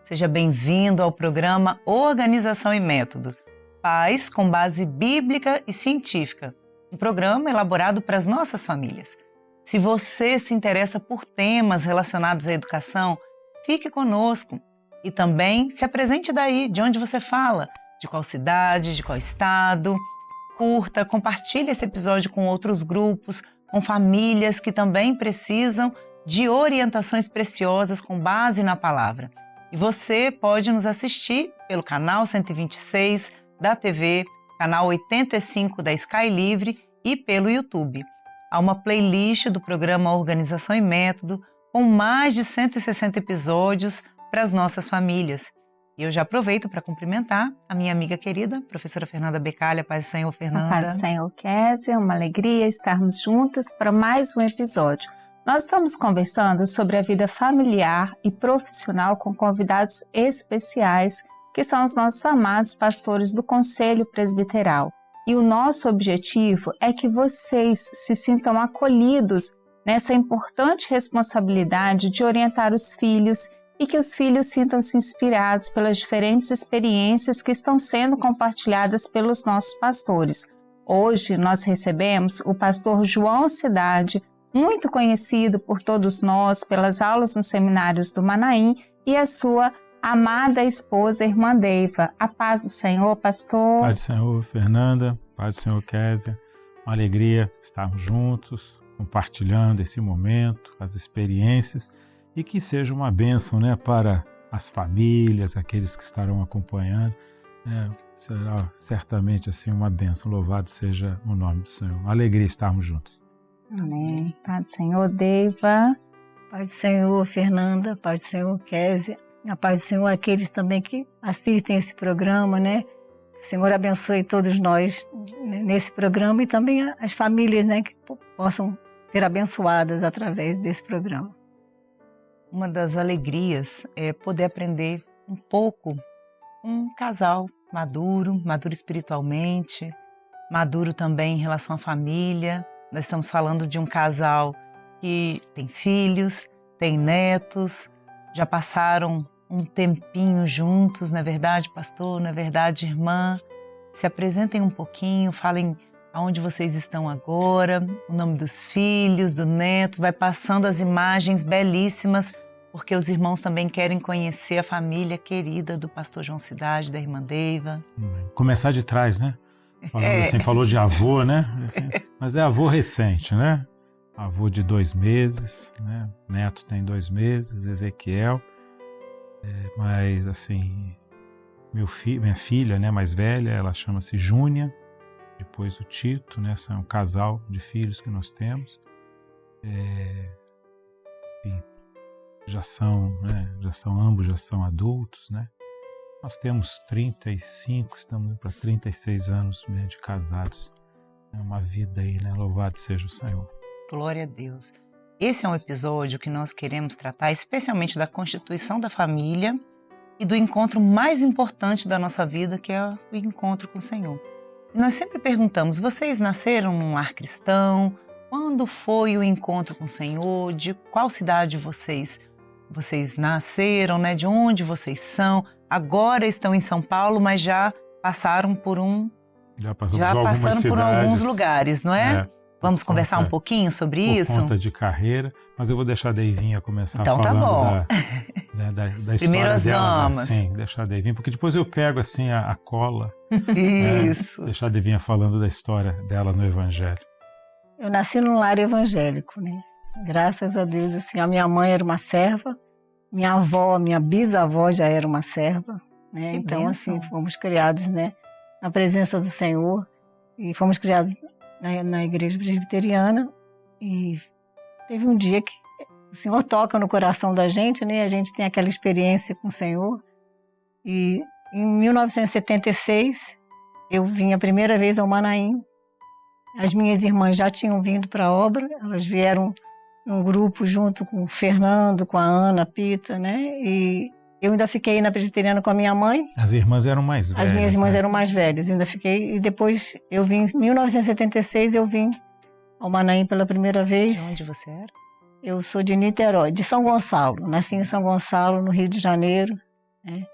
Seja bem-vindo ao programa Organização e Método, Paz com base bíblica e científica, um programa elaborado para as nossas famílias. Se você se interessa por temas relacionados à educação, fique conosco e também se apresente daí, de onde você fala, de qual cidade, de qual estado. Curta, compartilhe esse episódio com outros grupos, com famílias que também precisam de orientações preciosas com base na palavra. E você pode nos assistir pelo canal 126 da TV, canal 85 da Sky Livre e pelo YouTube. Há uma playlist do programa Organização e Método com mais de 160 episódios para as nossas famílias. E eu já aproveito para cumprimentar a minha amiga querida, professora Fernanda Becalha. Paz do Senhor, Fernanda. Paz do Senhor, Kézia. Uma alegria estarmos juntas para mais um episódio. Nós estamos conversando sobre a vida familiar e profissional com convidados especiais, que são os nossos amados pastores do Conselho Presbiteral. E o nosso objetivo é que vocês se sintam acolhidos nessa importante responsabilidade de orientar os filhos e que os filhos sintam-se inspirados pelas diferentes experiências que estão sendo compartilhadas pelos nossos pastores. Hoje nós recebemos o pastor João Cidade, muito conhecido por todos nós pelas aulas nos seminários do Manaim, e a sua amada esposa, irmã Deiva. A paz do Senhor, pastor. Paz do Senhor, Fernanda. Paz do Senhor, Kézia. Uma alegria estarmos juntos, compartilhando esse momento, as experiências, e que seja uma bênção, né, para as famílias, aqueles que estarão acompanhando. Será certamente assim uma bênção. Louvado seja o nome do Senhor. Uma alegria estarmos juntos. Amém. Paz do Senhor, Deiva. Paz do Senhor, Fernanda. Paz do Senhor, Kézia. A paz do Senhor, aqueles também que assistem esse programa, né? Que o Senhor abençoe todos nós nesse programa e também as famílias, né? Que possam ser abençoadas através desse programa. Uma das alegrias é poder aprender um pouco com um casal maduro espiritualmente, maduro também em relação à família. Nós estamos falando de um casal que tem filhos, tem netos, já passaram um tempinho juntos, não é verdade, pastor? Não é verdade, irmã? Se apresentem um pouquinho, falem aonde vocês estão agora, o nome dos filhos, do neto, vai passando as imagens belíssimas, porque os irmãos também querem conhecer a família querida do pastor João Cidade, da irmã Deiva. Começar de trás, né? Assim, falou de avô, né? Assim, mas é avô recente, né? Avô de 2 meses, né? Neto tem 2 meses, Ezequiel. Mas assim, minha filha, né, mais velha, ela chama-se Júnia, depois o Tito, né? São um casal de filhos que nós temos. Enfim, ambos já são adultos, né? Nós temos 35, estamos para 36 anos, né, de casados. É uma vida aí, né? Louvado seja o Senhor. Glória a Deus. Esse é um episódio que nós queremos tratar especialmente da constituição da família e do encontro mais importante da nossa vida, que é o encontro com o Senhor. E nós sempre perguntamos, vocês nasceram num lar cristão? Quando foi o encontro com o Senhor? De qual cidade vocês nasceram, né? De onde vocês são? Agora estão em São Paulo, mas já passaram por alguns lugares, não é? Vamos conversar um pouquinho sobre isso? Por conta de carreira, mas eu vou deixar a Deivinha começar então, falando tá bom. da história Primeiro as dela. damas. Sim, deixar a Deivinha, porque depois eu pego assim a cola. Isso. Deixar a Deivinha falando da história dela no Evangelho. Eu nasci num lar evangélico, né? Graças a Deus, assim, a minha mãe era uma serva, minha bisavó já era uma serva, né? Que então, bênção. assim, fomos criados, né, na presença do Senhor e fomos criados na igreja presbiteriana, e teve um dia que o Senhor toca no coração da gente, né? A gente tem aquela experiência com o Senhor. E em 1976 eu vim a primeira vez ao Manaim. As minhas irmãs já tinham vindo para a obra, elas vieram num grupo junto com o Fernando, com a Ana, a Pita, né? E eu ainda fiquei na presbiteriana com a minha mãe. As irmãs eram mais velhas. As minhas irmãs né? eram mais velhas, ainda fiquei. E depois eu vim, em 1976, eu vim ao Manaim pela primeira vez. De onde você era? Eu sou de Niterói, de São Gonçalo. Nasci em São Gonçalo, no Rio de Janeiro. né?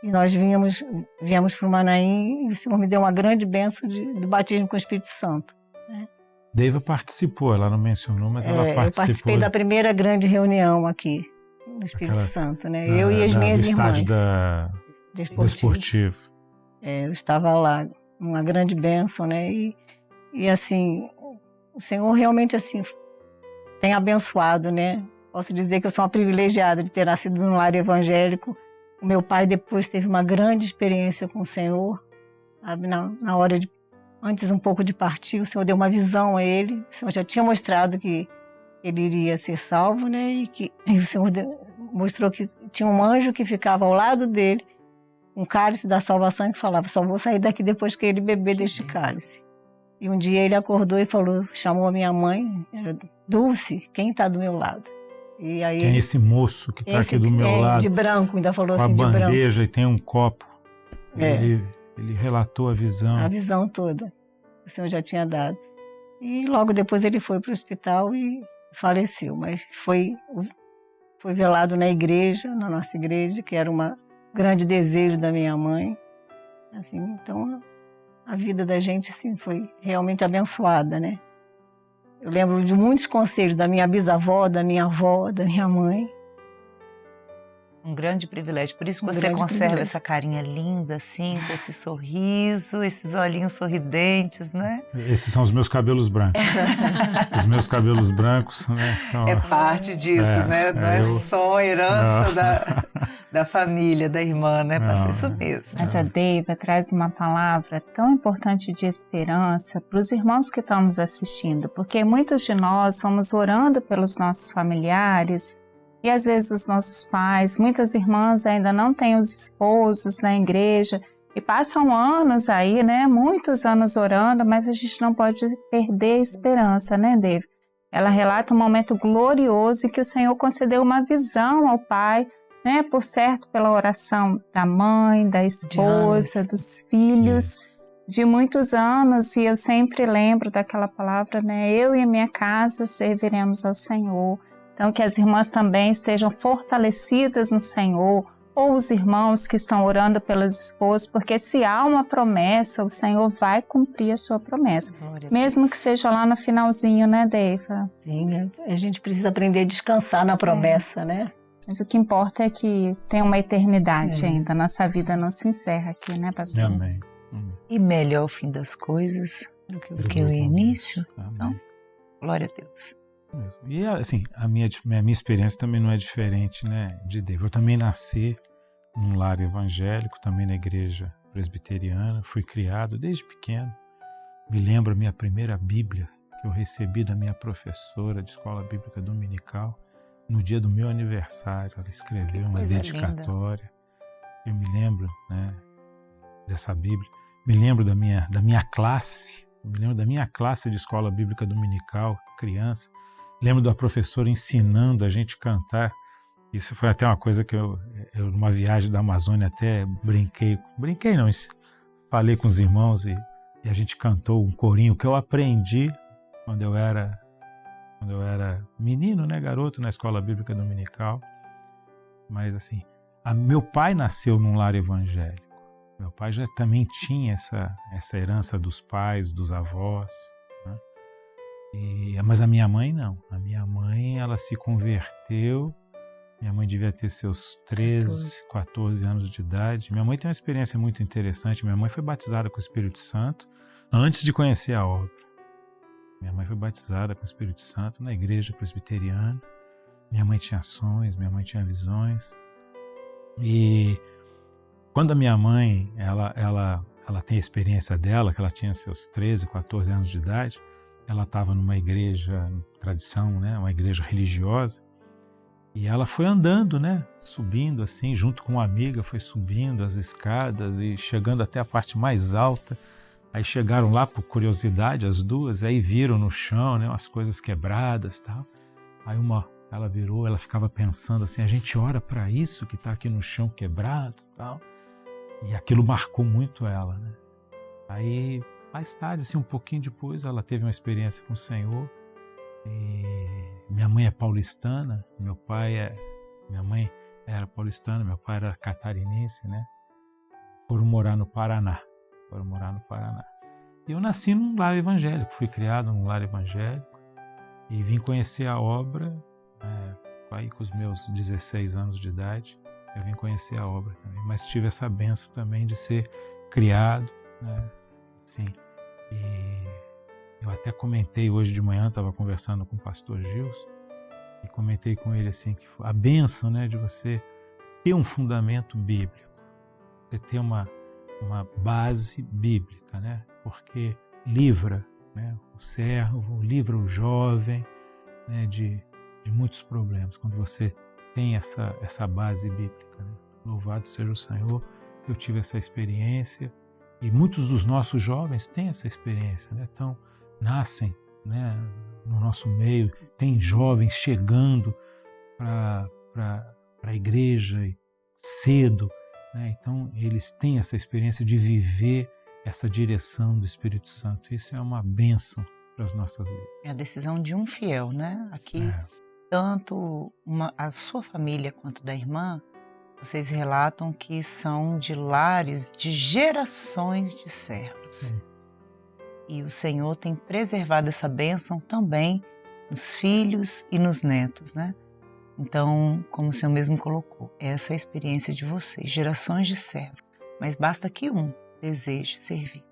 E nós viemos para o Manaim e o Senhor me deu uma grande bênção do batismo com o Espírito Santo, né? Deiva participou, ela não mencionou, mas ela participou. Eu participei da primeira grande reunião aqui do Espírito Santo, né? Eu e as minhas irmãs. Do esportivo. Eu estava lá, uma grande bênção, né? E assim, o Senhor realmente assim tem abençoado, né? Posso dizer que eu sou uma privilegiada de ter nascido num lar evangélico. O meu pai depois teve uma grande experiência com o Senhor, sabe? Na hora de antes um pouco de partir, o Senhor deu uma visão a ele. O Senhor já tinha mostrado que ele iria ser salvo, né? E o Senhor mostrou que tinha um anjo que ficava ao lado dele, um cálice da salvação, que falava: só vou sair daqui depois que ele beber deste cálice. E um dia ele acordou e falou, chamou a minha mãe, era Dulce, quem está do meu lado? E aí quem é esse moço que está aqui do meu lado? De branco, ainda falou com assim, de branco. Com a bandeja e tem um copo. Ele relatou a visão. A visão toda que o Senhor já tinha dado. E logo depois ele foi para o hospital e faleceu. Mas foi velado na igreja, na nossa igreja, que era um grande desejo da minha mãe. Assim, então, a vida da gente assim, foi realmente abençoada, né? Eu lembro de muitos conselhos da minha bisavó, da minha avó, da minha mãe. Um grande privilégio. Por isso que você conserva essa carinha linda, assim, com esse sorriso, esses olhinhos sorridentes, né? Esses são os meus cabelos brancos. Os meus cabelos brancos, né? É parte disso, né? Não é só herança da família, da irmã, né? Passa isso mesmo. Mas a Deiva traz uma palavra tão importante de esperança para os irmãos que estão nos assistindo, porque muitos de nós vamos orando pelos nossos familiares, e às vezes os nossos pais, muitas irmãs ainda não têm os esposos na igreja e passam anos aí, né? Muitos anos orando, mas a gente não pode perder a esperança, né, Dave? Ela relata um momento glorioso em que o Senhor concedeu uma visão ao pai, né? Por certo, pela oração da mãe, da esposa, dos filhos, de muitos anos. E eu sempre lembro daquela palavra, né? Eu e a minha casa serviremos ao Senhor. Então, que as irmãs também estejam fortalecidas no Senhor, ou os irmãos que estão orando pelas esposas, porque se há uma promessa, o Senhor vai cumprir a sua promessa. Mesmo que seja lá no finalzinho, né, Deiva? Sim, a gente precisa aprender a descansar na promessa, né? Mas o que importa é que tem uma eternidade ainda. Nossa vida não se encerra aqui, né, pastor? Amém. E melhor o fim das coisas do que o início. Amém. Então, glória a Deus. E assim, a minha experiência também não é diferente, né, de Deiva. Eu também nasci num lar evangélico, também na igreja presbiteriana, fui criado desde pequeno. Me lembro a minha primeira Bíblia que eu recebi da minha professora de escola bíblica dominical no dia do meu aniversário. Ela escreveu uma dedicatória. Linda. Eu me lembro, né, dessa Bíblia. Me lembro da minha classe. Eu me lembro da minha classe de escola bíblica dominical, criança. Lembro da professora ensinando a gente a cantar. Isso foi até uma coisa que eu numa viagem da Amazônia, até brinquei não, falei com os irmãos e a gente cantou um corinho que eu aprendi quando eu era menino, né, garoto, na escola bíblica dominical. Mas assim, meu pai nasceu num lar evangélico. Meu pai já também tinha essa herança dos pais, dos avós, né? Mas a minha mãe não. A minha mãe, ela se converteu. Minha mãe devia ter seus 13, 14 anos de idade. Minha mãe tem uma experiência muito interessante. Minha mãe foi batizada com o Espírito Santo antes de conhecer a obra. Minha mãe foi batizada com o Espírito Santo na igreja presbiteriana. Minha mãe tinha sonhos, minha mãe tinha visões. E quando a minha mãe, ela tem a experiência dela, que ela tinha seus 13, 14 anos de idade, ela estava numa igreja, tradição, né, uma igreja religiosa, e ela foi andando, né, subindo assim, junto com uma amiga, foi subindo as escadas e chegando até a parte mais alta. Aí chegaram lá por curiosidade, as duas, aí viram no chão, né, umas coisas quebradas e tal. Aí ela virou, ela ficava pensando assim, a gente ora para isso que está aqui no chão quebrado e tal. E aquilo marcou muito ela, né. Aí, mais tarde, assim, um pouquinho depois, ela teve uma experiência com o Senhor. E minha mãe é paulistana, minha mãe era paulistano, meu pai era catarinense, né? Foram morar no Paraná. E eu nasci num lar evangélico, fui criado num lar evangélico e vim conhecer a obra, aí com os meus 16 anos de idade, eu vim conhecer a obra também. Mas tive essa bênção também de ser criado, né? Assim, e eu até comentei hoje de manhã, estava conversando com o pastor Gilson, e comentei com ele assim, que a bênção, né, de você ter um fundamento bíblico, você ter uma base bíblica, né, porque livra, né, o servo, livra o jovem, né, de muitos problemas, quando você tem essa base bíblica, né? Louvado seja o Senhor, que eu tive essa experiência, e muitos dos nossos jovens têm essa experiência, né? Então, nascem, né, no nosso meio, tem jovens chegando para a igreja cedo, né? Então eles têm essa experiência de viver essa direção do Espírito Santo. Isso é uma bênção para as nossas vidas. É a decisão de um fiel, né? Aqui, tanto a sua família quanto da irmã, vocês relatam que são de lares de gerações de servos. Sim. E o Senhor tem preservado essa bênção também nos filhos e nos netos, né? Então, como o Senhor mesmo colocou, essa é a experiência de vocês, gerações de servos. Mas basta que um deseje servir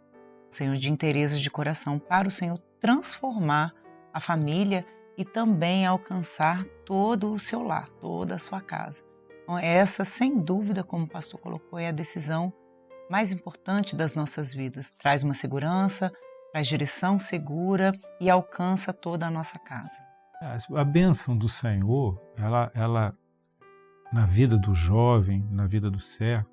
o Senhor de interesse de coração, para o Senhor transformar a família e também alcançar todo o seu lar, toda a sua casa. Então, essa, sem dúvida, como o pastor colocou, é a decisão mais importante das nossas vidas. Traz uma segurança, traz direção segura e alcança toda a nossa casa. A bênção do Senhor, ela na vida do jovem, na vida do servo,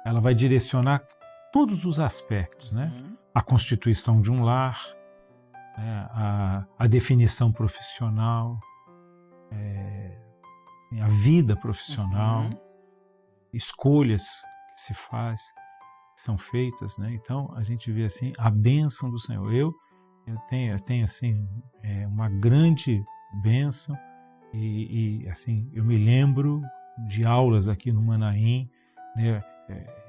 ela vai direcionar todos os aspectos, né? A constituição de um lar, né? a definição profissional, a vida profissional, escolhas que se faz, que são feitas, né? Então a gente vê assim a bênção do Senhor. Eu tenho assim uma grande bênção e assim eu me lembro de aulas aqui no Manaim, né?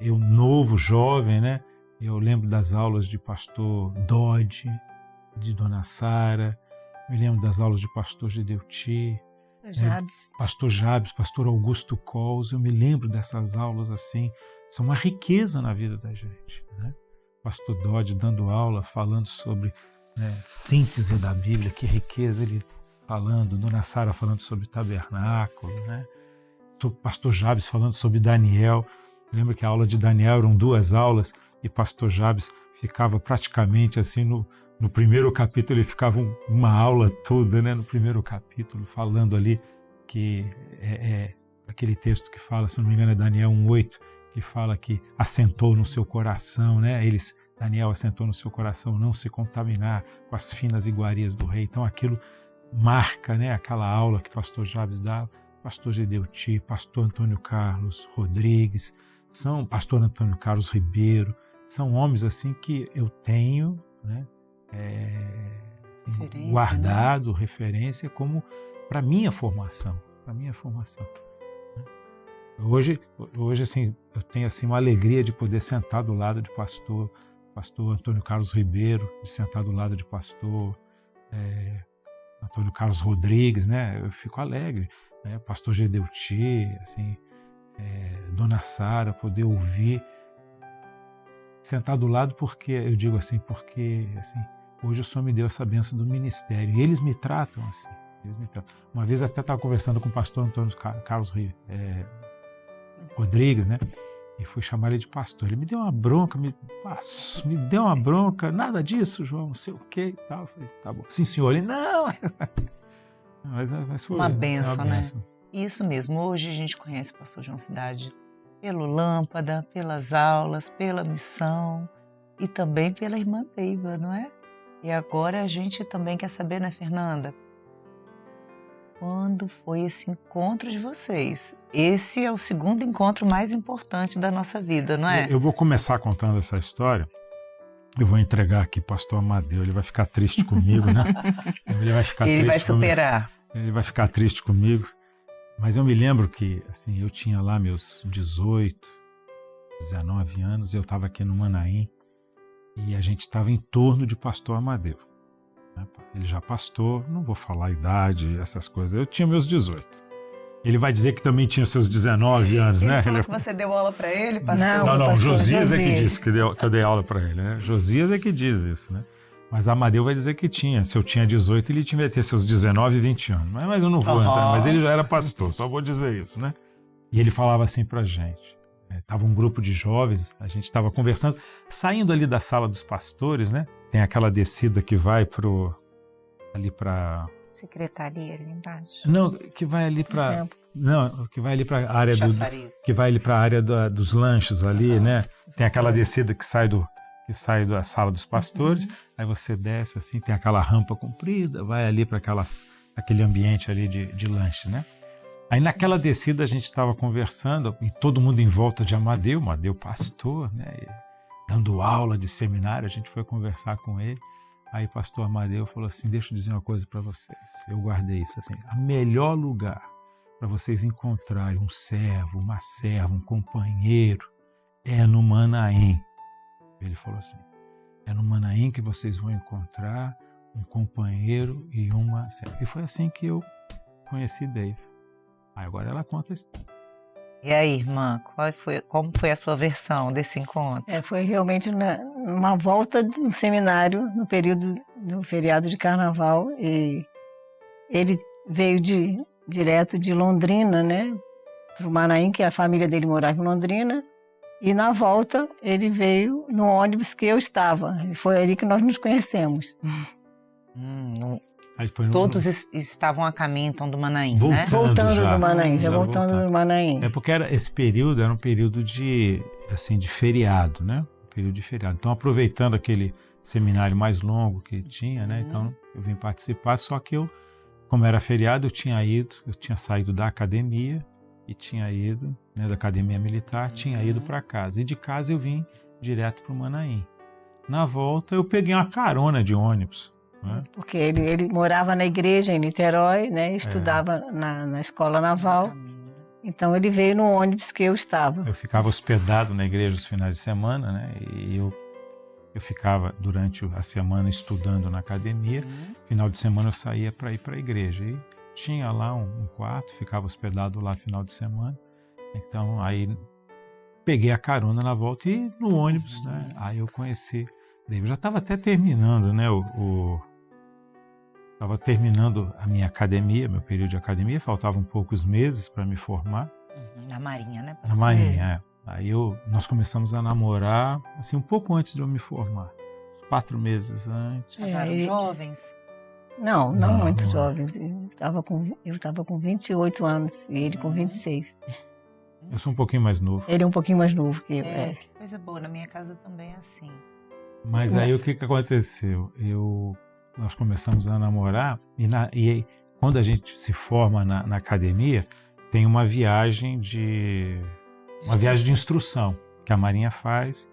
Eu novo jovem, né? Eu lembro das aulas de pastor Dodge, de Dona Sara, me lembro das aulas de pastor Gedeuti, pastor Jabes, pastor Augusto Cols. Eu me lembro dessas aulas assim, são uma riqueza na vida da gente, né? Pastor Dodge dando aula, falando sobre, né, síntese da Bíblia, que riqueza ele falando, Dona Sara falando sobre tabernáculo, né? O pastor Jabes falando sobre Daniel. Lembra que a aula de Daniel eram 2 aulas e pastor Jabes ficava praticamente assim no primeiro capítulo, ele ficava uma aula toda, né, no primeiro capítulo, falando ali que aquele texto que fala, se não me engano é Daniel 1:8, que fala que assentou no seu coração, né? Daniel assentou no seu coração não se contaminar com as finas iguarias do rei. Então aquilo marca, né, aquela aula que o pastor Jabes dava, pastor Gedeuti, pastor Antônio Carlos Rodrigues, pastor Antônio Carlos Ribeiro, são homens assim que eu tenho, né, guardado, né? Referência como para minha formação, Hoje assim, eu tenho assim uma alegria de poder sentar do lado de pastor Antônio Carlos Ribeiro, de sentar do lado de pastor Antônio Carlos Rodrigues, né? Eu fico alegre, né? Pastor Gedeuti, assim, Dona Sara, poder ouvir, sentar do lado, porque eu digo assim, porque assim, hoje o Senhor me deu essa bênção do ministério e eles me tratam assim. Uma vez até estava conversando com o pastor Antônio Carlos Rodrigues, né? E fui chamar ele de pastor. Ele me deu uma bronca, me deu uma bronca, nada disso, João, não sei o que e tal. Eu falei, tá bom. Sim, senhor. Ele, não. Mas foi uma bênção, né? Isso mesmo. Hoje a gente conhece o pastor João Cidade pelo Lâmpada, pelas aulas, pela missão e também pela irmã Deiva, não é? E agora a gente também quer saber, né, Fernanda? Quando foi esse encontro de vocês? Esse é o segundo encontro mais importante da nossa vida, não é? Eu vou começar contando essa história. Eu vou entregar aqui pastor Amadeu, ele vai ficar triste comigo, né? Ele vai superar. Ele vai ficar triste comigo. Mas eu me lembro que assim, eu tinha lá meus 18, 19 anos, eu estava aqui no Manaim e a gente estava em torno de pastor Amadeu. Ele já pastor, não vou falar a idade, essas coisas, eu tinha meus 18. Ele vai dizer que também tinha seus 19 anos, né? Ele falou que você deu aula para ele, pastor? Não, Josias é que disse que eu dei aula para ele, né? Josias é que diz isso, né? Mas Amadeu vai dizer que tinha. Se eu tinha 18, ele tinha que ter seus 19 e 20 anos. Mas eu não vou entrar, mas ele já era pastor, só vou dizer isso, né? E ele falava assim pra gente. Tava um grupo de jovens, a gente estava conversando, saindo ali da sala dos pastores, né? Tem aquela descida que vai ali para Secretaria ali embaixo. Não, que vai ali para que vai ali para a área dos lanches ali, né? Tem aquela descida que sai da sala dos pastores, aí você desce assim, tem aquela rampa comprida, vai ali para aquele ambiente ali de lanche, né? Aí naquela descida a gente estava conversando e todo mundo em volta de Amadeu pastor, né? Dando aula de seminário, a gente foi conversar com ele. Aí pastor Amadeu falou assim, deixa eu dizer uma coisa para vocês, eu guardei isso assim, o melhor lugar para vocês encontrarem um servo, uma serva, um companheiro, é no Manaim. Ele falou assim, é no Manaim que vocês vão encontrar um companheiro e uma serva. E foi assim que eu conheci Dave. Aí agora ela conta a história. E aí, irmã, como foi a sua versão desse encontro? Foi realmente numa volta do seminário, no período do feriado de carnaval. E ele veio direto de Londrina, né, para o Manaim, que a família dele morava em Londrina. E na volta ele veio no ônibus que eu estava. E foi ali que nós nos conhecemos. Todos estavam a caminho então do Manaim, né? Voltando do Manaim, voltando do Manaim. É porque esse período era um período de feriado, né? Um período de feriado. Então, aproveitando aquele seminário mais longo que tinha, né? Então, eu vim participar, só que como era feriado, eu tinha saído da academia e tinha ido, né, da academia militar, tinha ido para casa. E de casa eu vim direto para o Manaim. Na volta, eu peguei uma carona de ônibus. Porque ele morava na igreja em Niterói, né? Estudava na escola naval. Então ele veio no ônibus que eu estava. Eu ficava hospedado na igreja os finais de semana, né? E eu ficava durante a semana estudando na academia. Final de semana eu saía para ir para a igreja. E tinha lá um quarto, ficava hospedado lá final de semana. Então aí peguei a carona na volta e no ônibus, né? Aí eu conheci. Eu já estava até terminando, né? Estava terminando a minha academia, meu período de academia, faltavam poucos meses para me formar. Na Marinha, né? Na Marinha, Aí nós começamos a namorar, assim, um pouco antes de eu me formar. 4 meses antes. Casaram jovens? Não muito jovens. Eu estava com 28 anos e ele com 26. Eu sou um pouquinho mais novo. Ele é um pouquinho mais novo que eu. Que coisa boa, na minha casa também é assim. Mas aí o que aconteceu? Nós começamos a namorar e quando a gente se forma na academia, tem uma viagem de instrução que a Marinha faz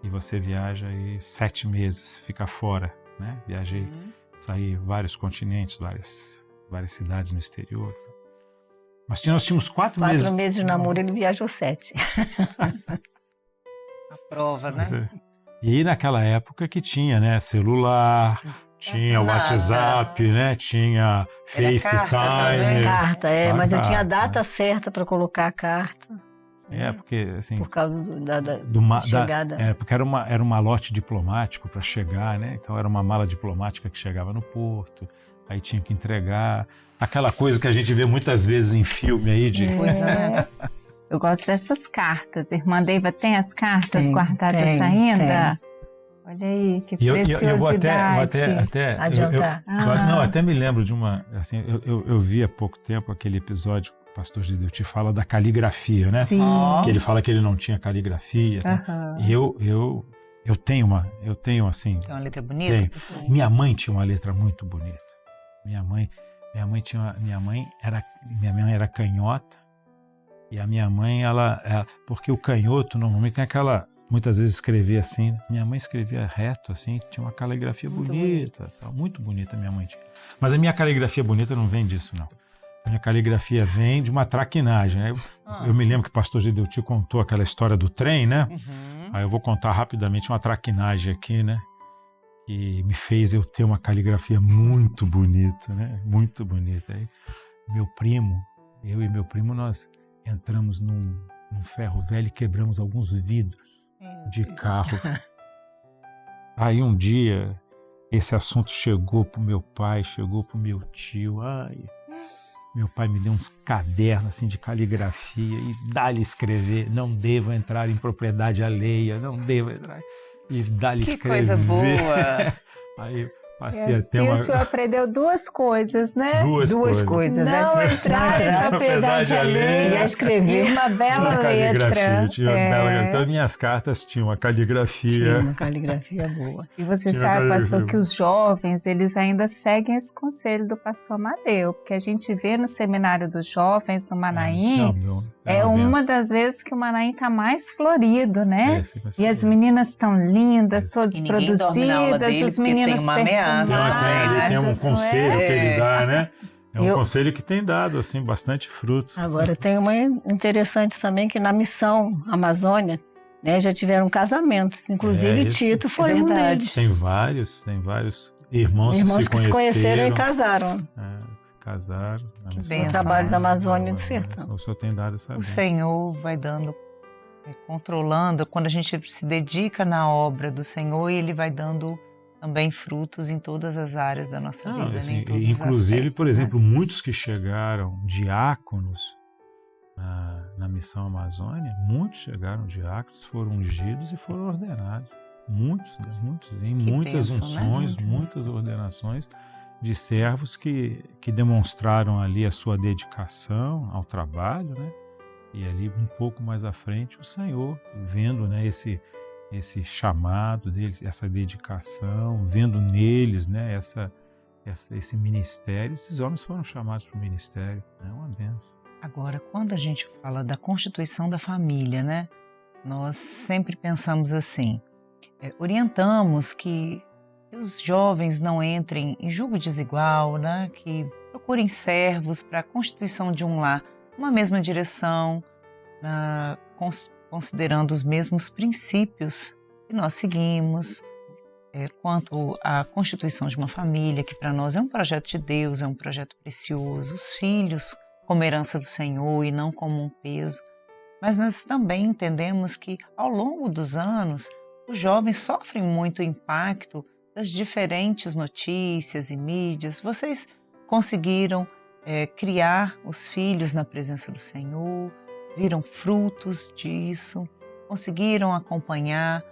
e você viaja aí 7 meses, fica fora, né? Viajei, saí vários continentes, várias cidades no exterior. Mas nós tínhamos 4 meses. 4 meses de namoro, ele viajou 7. A prova, né? E naquela época que tinha, né? Celular, tinha WhatsApp, né? Tinha FaceTime. Carta, mas eu tinha a data certa para colocar a carta. Porque assim... Por causa da chegada. Porque era um malote diplomático para chegar, né? Então era uma mala diplomática que chegava no porto, aí tinha que entregar. Aquela coisa que a gente vê muitas vezes em filme aí de... né? Eu gosto dessas cartas. Irmã Deiva tem as cartas guardadas ainda? Tem. Olha aí, que preciosidade. Eu vou até adiantar. Não, até me lembro de uma... Assim, eu vi há pouco tempo aquele episódio, o pastor Gideon te fala da caligrafia, né? Sim. Que ele fala que ele não tinha caligrafia. E eu tenho assim... Tem uma letra bonita? Minha mãe tinha uma letra muito bonita. Minha mãe era canhota. E a minha mãe, porque o canhoto normalmente tem aquela, muitas vezes escrevia assim, minha mãe escrevia reto assim, tinha uma caligrafia bonita, muito bonita minha mãe tinha. Mas a minha caligrafia bonita não vem disso não. Minha caligrafia vem de uma traquinagem, né? Eu me lembro que o pastor Gideu te contou aquela história do trem, né? Uhum. Aí eu vou contar rapidamente uma traquinagem aqui, né? Que me fez eu ter uma caligrafia muito bonita, né? Muito bonita. Aí, eu e meu primo, nós entramos num ferro velho e quebramos alguns vidros de carro. Aí um dia esse assunto chegou pro meu pai, chegou pro meu tio. Meu pai me deu uns cadernos assim de caligrafia e dá-lhe escrever, não devo entrar em propriedade alheia, não devo entrar, e dá-lhe escrever. Que coisa boa! Aí passei a ter assim o senhor aprendeu duas coisas, né? Duas coisas. Não entrar em propriedade alheia E a escrever. e uma bela letra. Então minhas cartas tinham a caligrafia. Tinha uma caligrafia boa. E você Tinha sabe, pastor, caligrafia. que os jovens, eles ainda seguem esse conselho do pastor Amadeu, porque a gente vê no seminário dos jovens, no Manaim, é uma das vezes que o Manaim está mais florido, né? E as meninas estão lindas, todas E ninguém dorme na aula produzidas, dele os porque meninos tem uma ameaça. perfumados, Tem um não conselho que ele dá, né? É um Eu- conselho que tem dado, assim, bastante frutos. Agora, tem uma interessante também, que na missão Amazônia, né, já tiveram casamentos. Inclusive, isso. Tito foi um verdade. deles. Tem vários irmãos Irmãos que se conheceram. e casaram. Se casaram. na Que missão. bênção, O trabalho né? da Amazônia do Sertão. O Senhor tem dado essa O bênção. Senhor vai dando, controlando, quando a gente se dedica na obra do Senhor, Ele vai dando também frutos em todas as áreas da nossa Não, vida, assim, né? Em todos os inclusive, aspectos, por né? exemplo, muitos que chegaram diáconos na missão Amazônia, muitos chegaram diáconos, foram ungidos e foram ordenados. Muitos, em Que muitas bênção, né? unções, muitas ordenações de servos que demonstraram ali a sua dedicação ao trabalho, né? E ali um pouco mais à frente o Senhor, vendo, né, esse chamado deles, essa dedicação, vendo neles, né, esse ministério. Esses homens foram chamados para o ministério. É uma bênção. Agora, quando a gente fala da constituição da família, né? Nós sempre pensamos assim, orientamos que os jovens não entrem em julgo desigual, né? Que procurem servos para a constituição de um lar, uma mesma direção, considerando os mesmos princípios que nós seguimos, quanto à constituição de uma família, que para nós é um projeto de Deus, é um projeto precioso, os filhos como herança do Senhor e não como um peso. Mas nós também entendemos que ao longo dos anos, os jovens sofrem muito impacto das diferentes notícias e mídias. Vocês conseguiram criar os filhos na presença do Senhor, viram frutos disso, conseguiram acompanhar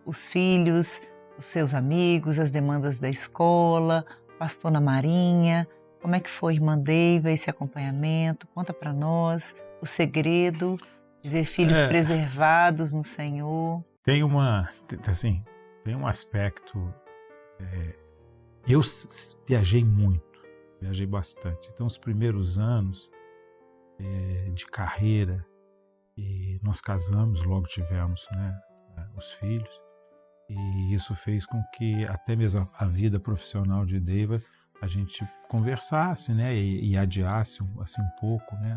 os filhos, os seus amigos, as demandas da escola, pastor na Marinha. Como é que foi, irmã Deiva, esse acompanhamento? Conta para nós o segredo de ver filhos preservados no Senhor. Tem um aspecto. Eu viajei muito, viajei bastante. Então, os primeiros anos de carreira, e nós casamos, logo tivemos, né, os filhos, e isso fez com que até mesmo a vida profissional de Deiva a gente conversasse, né, e adiasse assim, um pouco, né,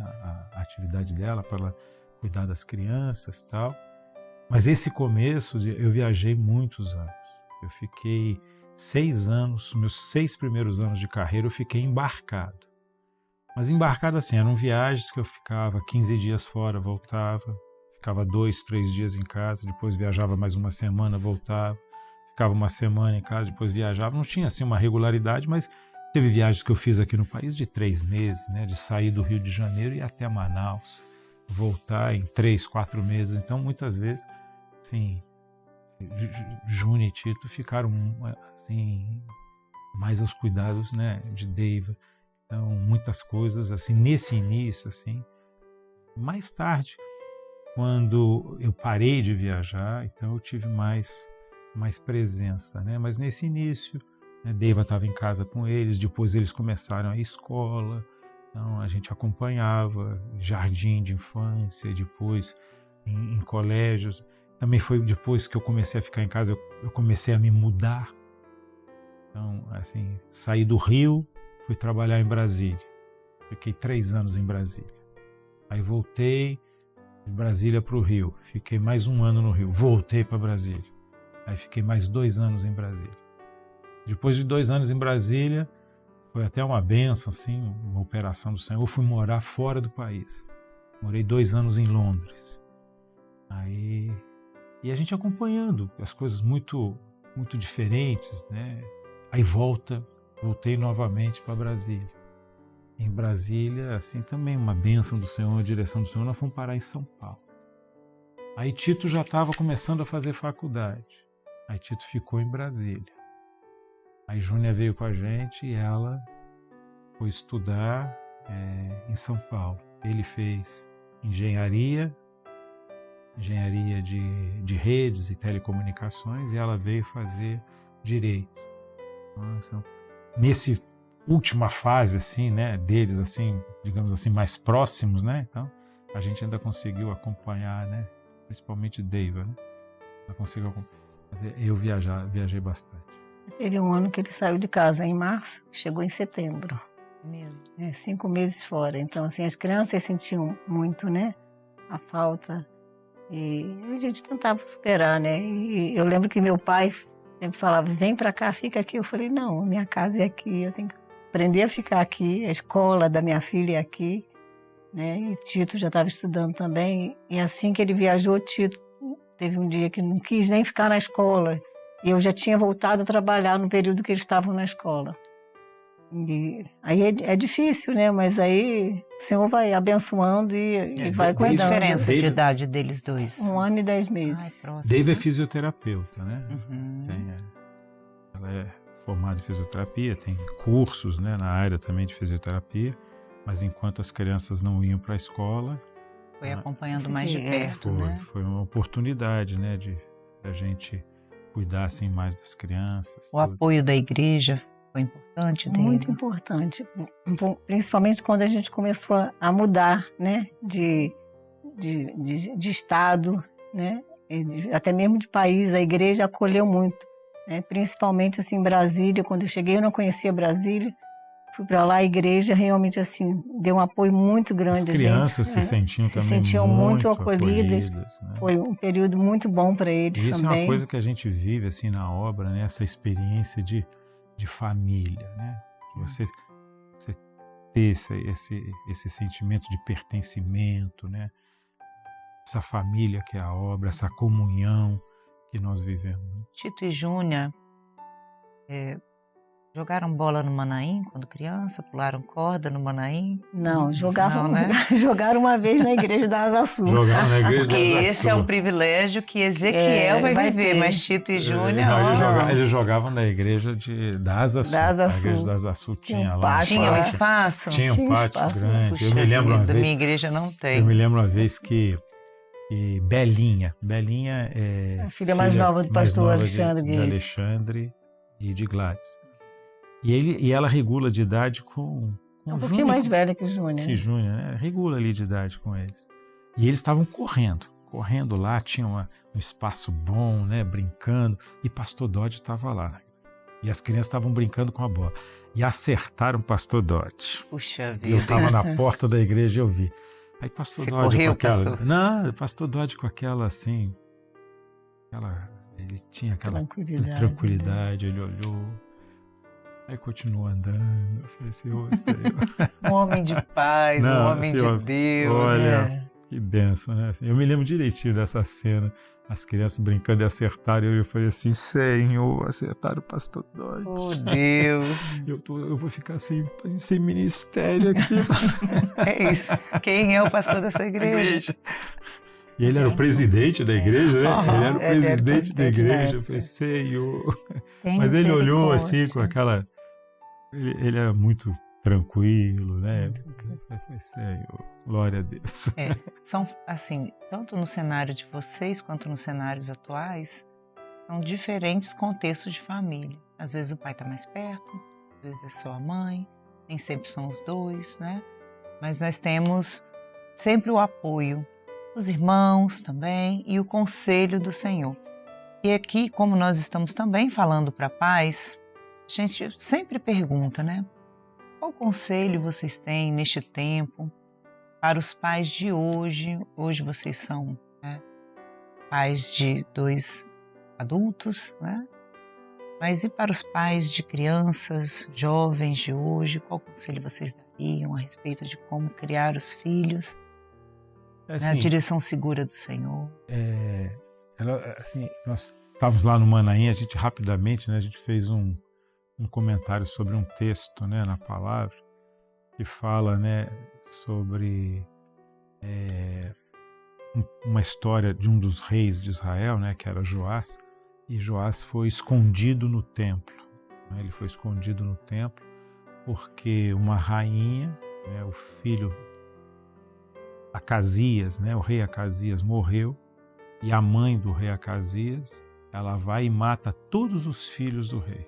a atividade dela para ela cuidar das crianças e tal. Mas esse começo, eu viajei muitos anos. Eu fiquei 6 anos, meus 6 primeiros anos de carreira eu fiquei embarcado. Mas embarcado assim, eram viagens que eu ficava 15 dias fora, voltava, ficava 2, 3 dias em casa, depois viajava mais uma semana, voltava, ficava uma semana em casa, depois viajava. Não tinha assim uma regularidade, mas teve viagens que eu fiz aqui no país de 3 meses, né, de sair do Rio de Janeiro e ir até Manaus, voltar em 3, 4 meses. Então, muitas vezes, assim, Júnior e Tito ficaram assim, mais aos cuidados, né, de Deiva. Então, muitas coisas, assim, nesse início, assim. Mais tarde, quando eu parei de viajar, então eu tive mais presença, né? Mas nesse início, né, Deiva estava em casa com eles, depois eles começaram a escola, então a gente acompanhava jardim de infância, depois em colégios. Também foi depois que eu comecei a ficar em casa, eu comecei a me mudar. Então, assim, saí do Rio, fui trabalhar em Brasília. Fiquei 3 anos em Brasília. Aí voltei de Brasília para o Rio. Fiquei mais 1 ano no Rio. Voltei para Brasília. Aí fiquei mais 2 anos em Brasília. Depois de 2 anos em Brasília, foi até uma bênção, assim, uma operação do Senhor. Eu fui morar fora do país. Morei 2 anos em Londres. E a gente acompanhando as coisas muito, muito diferentes, né? Aí voltei novamente para Brasília. Em Brasília, assim, também uma bênção do Senhor, uma direção do Senhor, nós fomos parar em São Paulo. Aí Tito já estava começando a fazer faculdade. Aí Tito ficou em Brasília. Aí Júnia veio com a gente e ela foi estudar em São Paulo. Ele fez engenharia de redes e telecomunicações, e ela veio fazer direito. Nossa, nesse última fase assim, né, deles assim, digamos assim, mais próximos, né? Então, a gente ainda conseguiu acompanhar, né, principalmente Deiva, né? Ela conseguiu acompanhar. Eu viajei bastante. Teve um ano que ele saiu de casa em março, chegou em setembro. Mesmo. 5 meses fora. Então, assim, as crianças sentiam muito, né, a falta. E a gente tentava superar, né? E eu lembro que meu pai sempre falava, vem pra cá, fica aqui. Eu falei, não, minha casa é aqui, eu tenho que aprender a ficar aqui, a escola da minha filha é aqui, né? E Tito já estava estudando também. E assim que ele viajou, Tito teve um dia que não quis nem ficar na escola. E eu já tinha voltado a trabalhar no período que eles estavam na escola. E aí é difícil, né? Mas aí o Senhor vai abençoando e vai Qual a cuidando. diferença de idade deles dois? 1 ano e 10 Ai, meses. próximo, Dave é né? fisioterapeuta, né? Uhum. Ela é formada em fisioterapia, tem cursos, né, na área também de fisioterapia, mas enquanto as crianças não iam para a escola, Foi acompanhando mais de perto, né? foi uma oportunidade, né, de a gente cuidar assim mais das crianças. O apoio da igreja foi importante dele. Muito importante. Principalmente quando a gente começou a mudar, né? De estado, né? Até mesmo de país. A igreja acolheu muito. Né? Principalmente assim, em Brasília. Quando eu cheguei, eu não conhecia Brasília. Fui para lá, a igreja realmente assim deu um apoio muito grande. As crianças a gente, se sentiam muito acolhidas. Né? Foi um período muito bom para eles e isso também. É uma coisa que a gente vive assim na obra, né? Essa experiência de família, né? Você ter esse sentimento de pertencimento, né? Essa família que é a obra, essa comunhão que nós vivemos. Tito e Júnia jogaram bola no Manaim quando criança? Pularam corda no Manaim? Não, jogavam, Não, né? Jogaram uma vez na igreja da Asa Sul. Jogaram na igreja Porque da Asa esse é Sul. um privilégio que Ezequiel vai viver, ter. mas Tito e Júnia... Não, eles jogavam na igreja da Asa Sul. Da Asa A igreja Sul. da Asa Sul Tinha tinha um lá. pátio. Tinha um espaço? Tinha um Tinha pátio espaço. grande. Puxa Eu me lembro uma vida, vez. minha igreja não tem. Eu me lembro uma vez que Belinha é A filha mais nova do pastor nova Alexandre de Guedes. Alexandre e de Gladys. E ela regula de idade com Um pouquinho mais velha que o Júnior. que Júnior, né? Regula ali de idade com eles. E eles estavam correndo lá, tinha um espaço bom, né? Brincando, e pastor Dodge estava lá. E as crianças estavam brincando com a bola. E acertaram o pastor Dodge. Puxa E eu vida. estava na porta da igreja e eu vi. Aí pastor Você Dodge correu, com aquela... pastor? Não, pastor Dodge com aquela assim... Ele tinha aquela tranquilidade, ele olhou... Aí continuou andando, eu falei assim, ô Senhor. Um homem de paz, um Não, homem Senhor, de Deus. olha, que benção, né? Assim, eu me lembro direitinho dessa cena, as crianças brincando e acertaram, e eu falei assim, Senhor, acertaram o pastor Dodge. Oh, Deus. Eu vou ficar sem ministério aqui. É isso. Quem é o pastor dessa igreja? E ele era o presidente da igreja, né? Aham, Ele era o ele era presidente da presidente na igreja. Eu época. falei, Senhor. Tem Mas ele olhou assim misericórdia. com aquela... Ele era muito tranquilo, né? Eu falei, Senhor, glória a Deus. São, assim, tanto no cenário de vocês quanto nos cenários atuais, são diferentes contextos de família. Às vezes o pai está mais perto, às vezes é só a mãe, nem sempre são os dois, né? Mas nós temos sempre o apoio dos irmãos também e o conselho do Senhor. E aqui, como nós estamos também falando para pais, a gente sempre pergunta, né? qual conselho vocês têm neste tempo para os pais de hoje? Hoje vocês são, né, pais de 2 adultos, né? Mas e para os pais de crianças, jovens de hoje, qual conselho vocês dariam a respeito de como criar os filhos na direção segura do Senhor? Nós estávamos lá no Manaim, a gente rapidamente, né, a gente fez um comentário sobre um texto, né, na palavra, que fala, né, sobre uma história de um dos reis de Israel, né, que era Joás, e Joás foi escondido no templo. Né, ele foi escondido no templo porque uma rainha, né, o filho Acasias, né, o rei Acasias morreu, e a mãe do rei Acasias, ela vai e mata todos os filhos do rei.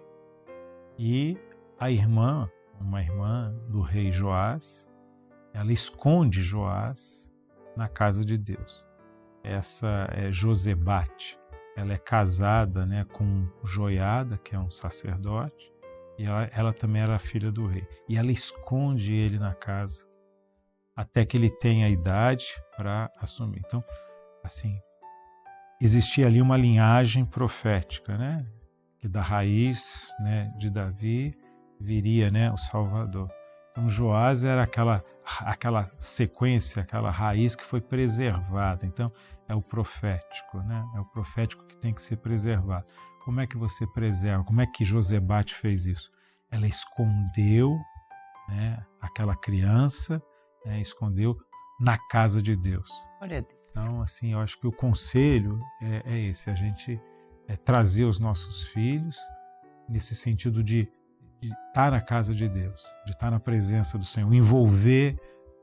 E a irmã, uma irmã do rei Joás, ela esconde Joás na casa de Deus. Essa é Josebate. Ela é casada, né, com Joiada, que é um sacerdote, e ela também era filha do rei. E ela esconde ele na casa até que ele tenha a idade para assumir. Então, assim, existia ali uma linhagem profética, né, que da raiz, né, de Davi viria, né, o Salvador. Então Joás era aquela sequência, aquela raiz que foi preservada. Então é o profético, né? É o profético que tem que ser preservado. Como é que você preserva? Como é que Josebate fez isso? Ela escondeu, né, aquela criança, né, escondeu na casa de Deus. Glória a Deus. Então, assim, eu acho que o conselho é esse, a gente trazer os nossos filhos nesse sentido de estar na casa de Deus, de estar na presença do Senhor, envolver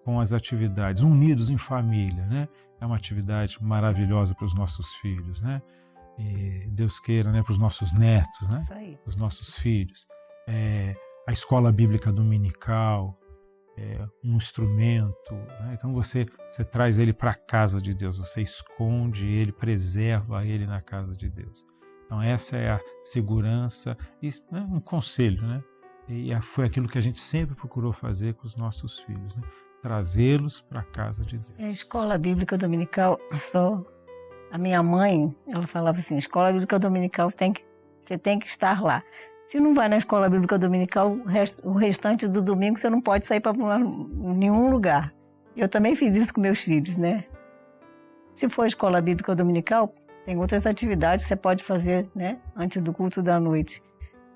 com as atividades, unidos em família, né? É uma atividade maravilhosa para os nossos filhos, né? E Deus queira, né, para os nossos netos, né? Isso aí. Os nossos filhos. A escola bíblica dominical, um instrumento, né? Então você traz ele para a casa de Deus, você esconde ele, preserva ele na casa de Deus. Então essa é a segurança, isso, né, um conselho, né? E foi aquilo que a gente sempre procurou fazer com os nossos filhos, né? Trazê-los para a casa de Deus. A escola bíblica dominical, a minha mãe, ela falava assim, escola bíblica dominical você tem que estar lá. Se não vai na escola bíblica dominical, o restante do domingo você não pode sair para nenhum lugar. Eu também fiz isso com meus filhos, né? Se for escola bíblica dominical, tem outras atividades que você pode fazer, né, antes do culto da noite.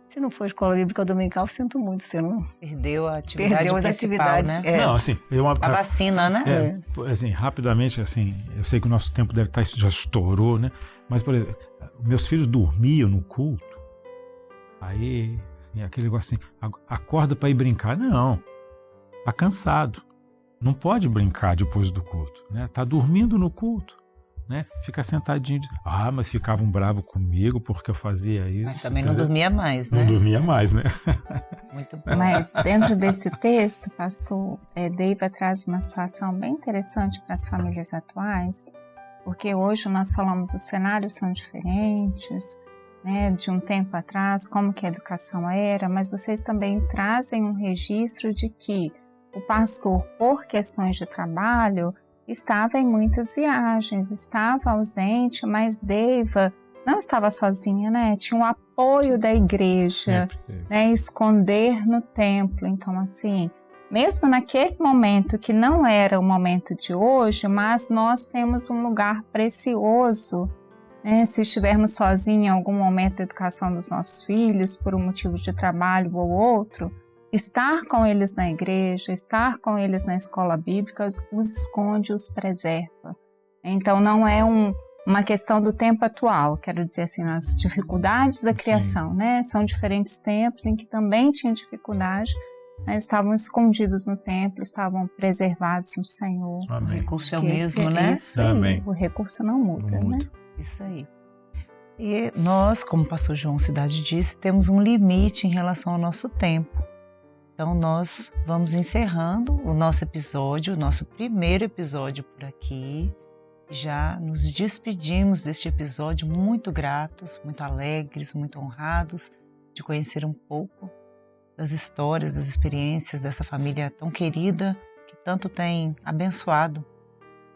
Se não for escola bíblica dominical, sinto muito, você não Perdeu a atividade perdeu as principal, atividades. né? Não, assim, A vacina, né? Assim, rapidamente, assim, eu sei que o nosso tempo deve estar, já estourou, né? Mas, por exemplo, meus filhos dormiam no culto, aí, assim, aquele negócio assim, acorda para ir brincar. Não, tá cansado, não pode brincar depois do culto, né? Tá dormindo no culto, né? Fica sentadinho, mas ficavam bravos comigo porque eu fazia isso. Mas também não dormia mais, né? Não dormia mais, né? Muito bom. Mas dentro desse texto, pastor Deiva traz uma situação bem interessante para as famílias atuais, porque hoje nós falamos os cenários são diferentes, né, de um tempo atrás, como que a educação era, mas vocês também trazem um registro de que o pastor, por questões de trabalho, estava em muitas viagens, estava ausente, mas Deiva não estava sozinha, né? Tinha o apoio da igreja, né? Esconder no templo. Então, assim, mesmo naquele momento que não era o momento de hoje, mas nós temos um lugar precioso, né? Se estivermos sozinhos em algum momento da educação dos nossos filhos, por um motivo de trabalho ou outro, estar com eles na igreja, estar com eles na escola bíblica, os esconde, os preserva. Então, não é uma questão do tempo atual, quero dizer assim, as dificuldades da criação, né? São diferentes tempos em que também tinha dificuldade, mas estavam escondidos no templo, estavam preservados no Senhor. Amém. O recurso é o Porque mesmo, né? Isso aí, Amém. o recurso não muda, Não muda. né? Isso aí. E nós, como o pastor João Cidade disse, temos um limite em relação ao nosso tempo. Então nós vamos encerrando o nosso episódio, o nosso primeiro episódio por aqui. Já nos despedimos deste episódio muito gratos, muito alegres, muito honrados de conhecer um pouco das histórias, das experiências dessa família tão querida, que tanto tem abençoado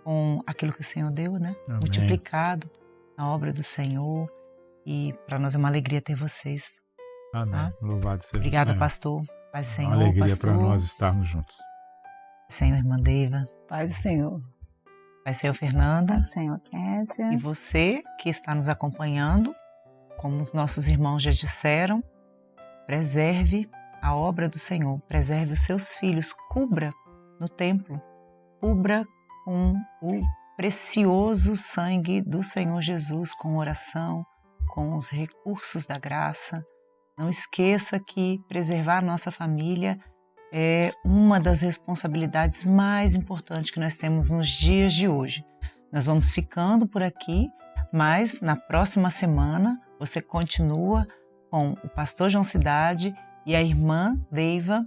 com aquilo que o Senhor deu, né? Amém. Multiplicado na obra do Senhor. E para nós é uma alegria ter vocês. Amém. Tá? Louvado seja Obrigada, o Senhor. pastor. Paz do Senhor, Uma alegria pastor. para nós estarmos juntos. Senhor, irmã Deiva. Paz do Senhor. Paz do Senhor, Fernanda. Paz do Senhor, Késia. E você que está nos acompanhando, como os nossos irmãos já disseram, preserve a obra do Senhor, preserve os seus filhos, cubra no templo, cubra com o precioso sangue do Senhor Jesus, com oração, com os recursos da graça. Não esqueça que preservar a nossa família é uma das responsabilidades mais importantes que nós temos nos dias de hoje. Nós vamos ficando por aqui, mas na próxima semana você continua com o pastor João Cidade e a irmã Deiva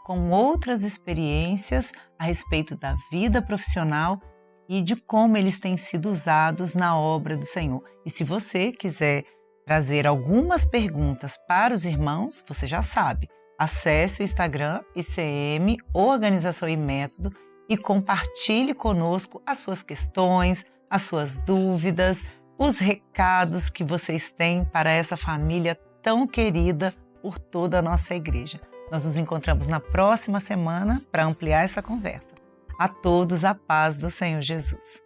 com outras experiências a respeito da vida profissional e de como eles têm sido usados na obra do Senhor. E se você quiser trazer algumas perguntas para os irmãos, você já sabe, acesse o Instagram ICM Organização e Método e compartilhe conosco as suas questões, as suas dúvidas, os recados que vocês têm para essa família tão querida por toda a nossa igreja. Nós nos encontramos na próxima semana para ampliar essa conversa. A todos a paz do Senhor Jesus.